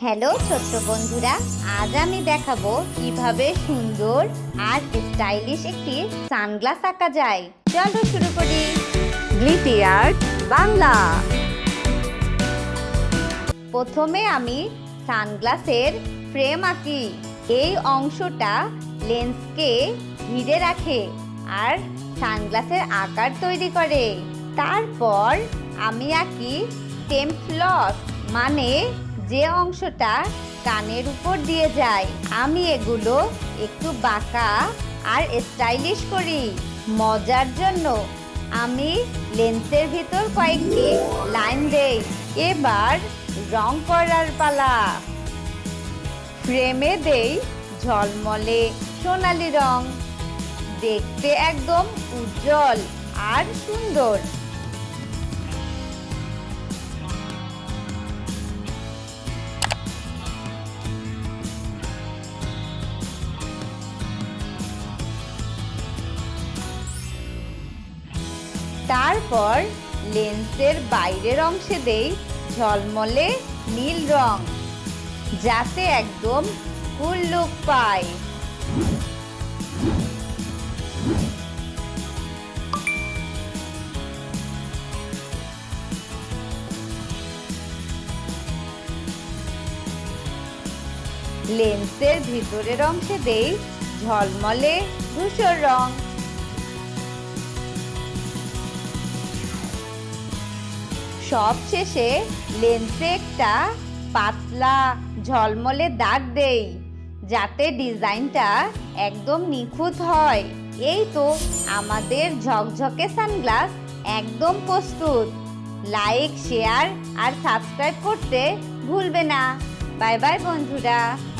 Hello ছোট্ট বন্ধুরা, আজ আমি দেখাবো কিভাবে সুন্দর আর স্টাইলিশ একটি সানগ্লাস আঁকা যায়। চলো শুরু করি। গ্লিটি আর্ট বাংলা। প্রথমে আমি সানগ্লাসের ফ্রেম আঁকি। এই অংশটা লেন্সকে ঘিরে রাখে আর সানগ্লাসের আকার তৈরি করে। তারপর আমি আঁকি টেম্পলস, মানে যে অংশটা কানের উপর দিয়ে যায়। আমি এগুলো একটু বাঁকা আর স্টাইলিশ করি। মজার জন্য আমি লেন্সের ভিতর কয়েকটি লাইন দেই। এবার রং করার পালা। ফ্রেমে দেই ঝলমলে সোনালি রং, দেখতে একদম উজ্জ্বল আর সুন্দর। তারপর লেন্সের বাইরের অংশে দেই ঝলমলে নীল রং, যাতে একদম কুল লুক পায়। লেন্সের ভিতরের অংশে দেই ঝলমলে ধূসর রং। সব শেষে লেন্সে একটা পাতলা ঝলমলে দাগ দেই, যাতে ডিজাইনটা একদম নিখুঁত হয়। এই তো আমাদের ঝকঝকে সানগ্লাস একদম প্রস্তুত। লাইক, শেয়ার আর সাবস্ক্রাইব করতে ভুলবে না। বাই বাই বন্ধুরা।